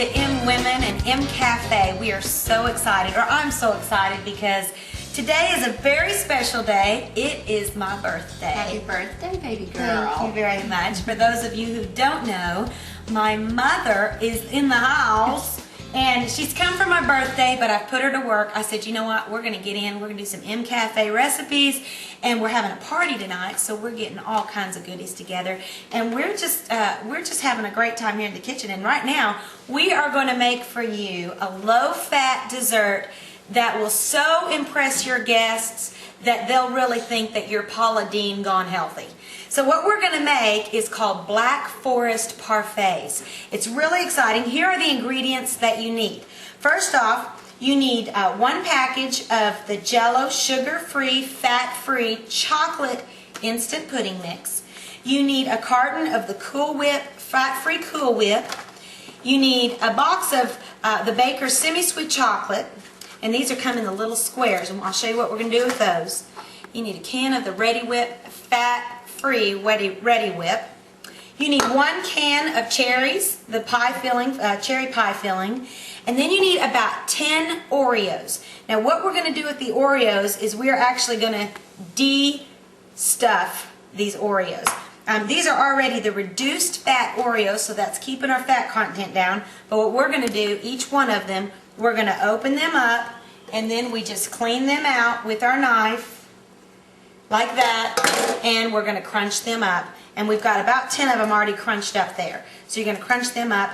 to EMwomen and EMcafe. We are so excited, or I'm so excited, because today is a very special day. It is my birthday. Happy birthday, baby girl. Thank you very much. For those of you who don't know, my mother is in the house, and she's come for my birthday, but I've put her to work. I said, you know what, we're going to get in, we're going to do some EMcafe recipes, and we're having a party tonight, so we're getting all kinds of goodies together, and we're just having a great time here in the kitchen. And right now, we are going to make for you a low-fat dessert that will so impress your guests that they'll really think that you're Paula Deen gone healthy. So what we're going to make is called Black Forest Parfaits. It's really exciting. Here are the ingredients that you need. First off, you need 1 package of the Jell-O sugar-free, fat-free chocolate instant pudding mix. You need a carton of the Cool Whip, fat-free Cool Whip. You need a box of the Baker's semi-sweet chocolate, and these are come in the little squares, and I'll show you what we're going to do with those. You need a can of the Ready Whip, fat-free Ready Whip. You need 1 can of cherries, the pie filling, cherry pie filling, and then you need about 10 Oreos. Now what we're going to do with the Oreos is we're actually going to de-stuff these Oreos. These are already the reduced fat Oreos, so that's keeping our fat content down. But what we're going to do, each one of them, we're going to open them up, and then we just clean them out with our knife, like that, and we're going to crunch them up. And we've got about 10 of them already crunched up there. So you're going to crunch them up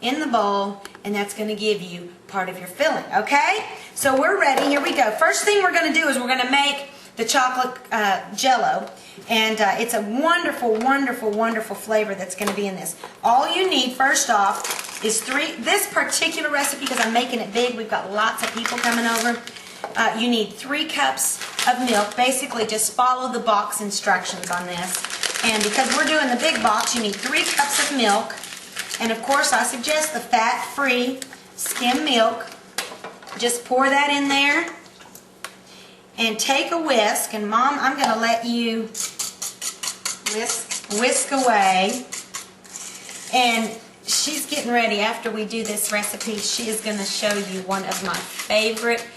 in the bowl, and that's going to give you part of your filling, okay? So we're ready. Here we go. First thing we're going to do is we're going to make the chocolate Jell-O, and it's a wonderful, wonderful, wonderful flavor that's going to be in this. All you need, first off, is this particular recipe, because I'm making it big, we've got lots of people coming over. You need 3 cups of milk. Basically, just follow the box instructions on this. And because we're doing the big box, you need 3 cups of milk. And of course, I suggest the fat-free skim milk. Just pour that in there. And take a whisk. And Mom, I'm going to let you whisk away. And she's getting ready. After we do this recipe, she is going to show you one of my favorite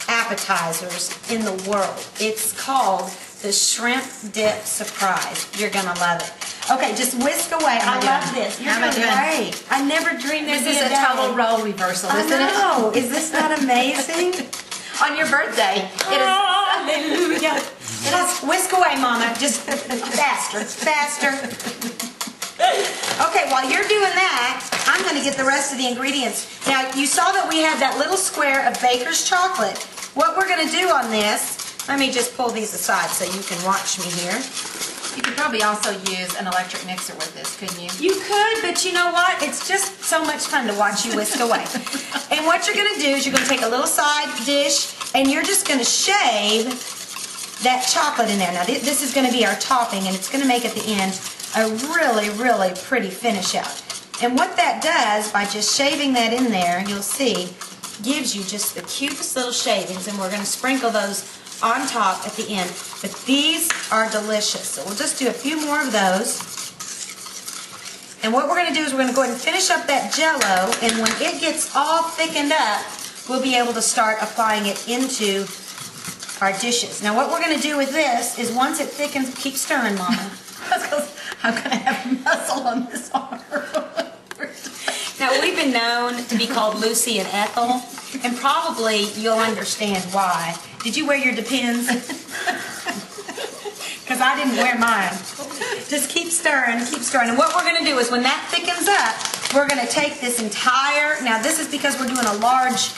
appetizers in the world. It's called the Shrimp Dip Surprise. You're going to love it. Okay, just whisk away. I love this. You're doing great. I never dreamed this is a total role reversal, isn't it? I know. Is this not amazing? On your birthday. It is. Hallelujah. Whisk away, Mama. Just faster, faster. Okay, while you're doing that, I'm going to get the rest of the ingredients. Now, you saw that we had that little square of Baker's chocolate. What we're going to do on this, let me just pull these aside so you can watch me here. You could probably also use an electric mixer with this, couldn't you? You could, but you know what? It's just so much fun to watch you whisk away. And what you're going to do is you're going to take a little side dish, and you're just going to shave that chocolate in there. Now, this is going to be our topping, and it's going to make at the end a really, really pretty finish out. And what that does, by just shaving that in there, you'll see, gives you just the cutest little shavings, and we're going to sprinkle those on top at the end. But these are delicious. So we'll just do a few more of those. And what we're going to do is we're going to go ahead and finish up that Jell-O, and when it gets all thickened up, we'll be able to start applying it into our dishes. Now what we're going to do with this is once it thickens, keep stirring, Mama. I'm going to have muscle on this arm. Now, we've been known to be called Lucy and Ethel, and probably you'll understand why. Did you wear your Depends? Because I didn't wear mine. Just keep stirring, keep stirring. And what we're going to do is when that thickens up, we're going to take this entire, now this is because we're doing a large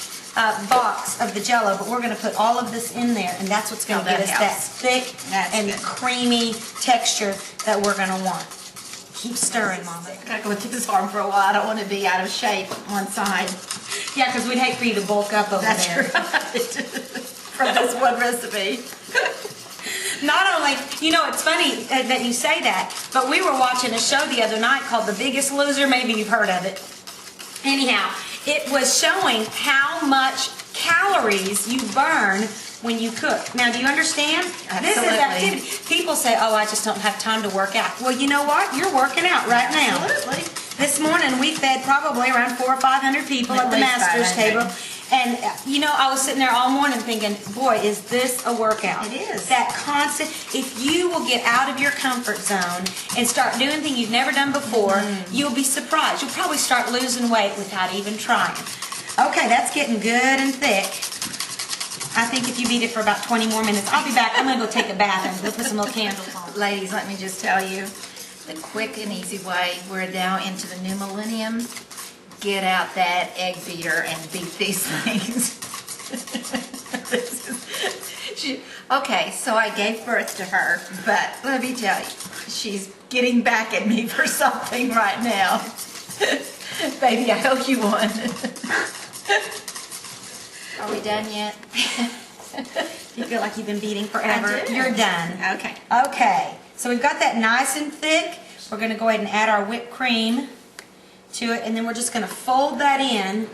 box of the Jell-O, but we're going to put all of this in there, and that's what's going to give us that thick and creamy texture that we're going to want. Keep stirring, Mama. I've got to go with this arm for a while. I don't want to be out of shape on side. Yeah, because we'd hate for you to bulk up over there. That's right. From this one recipe. Not only, you know, it's funny that you say that, but we were watching a show the other night called The Biggest Loser. Maybe you've heard of it. Anyhow, it was showing how much calories you burn when you cook. Now, do you understand? Absolutely. This is activity. People say, oh, I just don't have time to work out. Well, you know what? You're working out right now. Absolutely. This morning we fed probably around 400 or 500 people at the least master's 500. table. And, you know, I was sitting there all morning thinking, boy, is this a workout? It is. That constant, if you will get out of your comfort zone and start doing things you've never done before, you'll be surprised. You'll probably start losing weight without even trying. Okay, that's getting good and thick. I think if you beat it for about 20 more minutes, I'll be back. I'm going to go take a bath and go put some little candles on. Ladies, let me just tell you, the quick and easy way, we're now into the new millennium. Get out that egg beater and beat these things. Okay, so I gave birth to her, but let me tell you, she's getting back at me for something right now. Baby, I owe you one. Are we done yet? You feel like you've been beating forever? I do. You're done. Okay. Okay, so we've got that nice and thick. We're going to go ahead and add our whipped cream to it, and then we're just going to fold that in,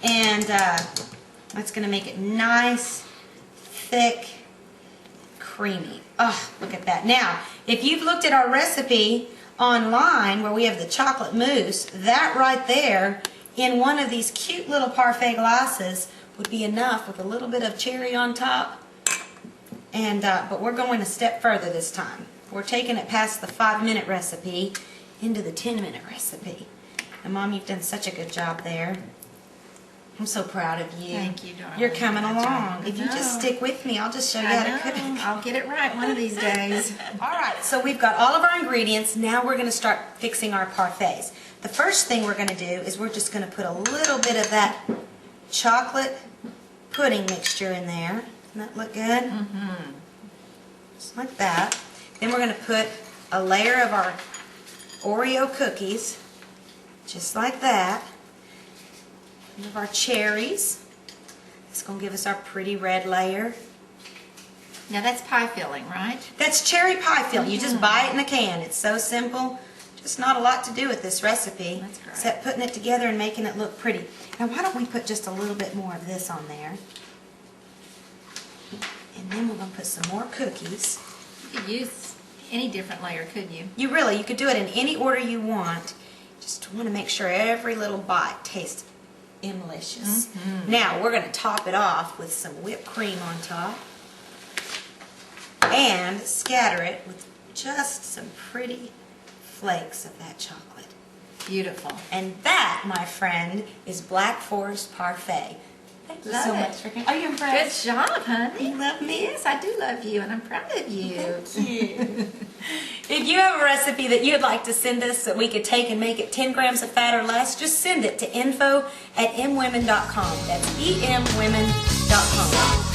and that's going to make it nice, thick, creamy. Oh, look at that. Now, if you've looked at our recipe online where we have the chocolate mousse, that right there in one of these cute little parfait glasses would be enough with a little bit of cherry on top. And but we're going a step further this time. We're taking it past the 5-minute recipe into the 10-minute recipe. And Mom, you've done such a good job there. I'm so proud of you. Thank you, darling. You're coming That's along. right. If you just stick with me, I'll just show you how to cook it. I'll get it right one of these days. All right, so we've got all of our ingredients. Now we're going to start fixing our parfaits. The first thing we're going to do is we're just going to put a little bit of that chocolate pudding mixture in there. Doesn't that look good? Mm-hmm. Just like that. Then we're going to put a layer of our Oreo cookies, just like that. Some of our cherries. It's going to give us our pretty red layer. Now that's pie filling, right? That's cherry pie filling. You just buy it in a can. It's so simple. Just not a lot to do with this recipe. That's great. Except putting it together and making it look pretty. Now why don't we put just a little bit more of this on there. And then we're going to put some more cookies. You could use any different layer, could you? You could do it in any order you want. Just want to make sure every little bite tastes delicious. Now we're going to top it off with some whipped cream on top. And scatter it with just some pretty flakes of that chocolate. Beautiful. And that, my friend, is Black Forest Parfait. Thank you Love so it. much for coming. Are you Good impressed? job, honey. You love me? Yes, I do love you, and I'm proud of you. Thank you. If you have a recipe that you'd like to send us that we could take and make it 10 grams of fat or less, just send it to info@emwomen.com. That's emwomen.com.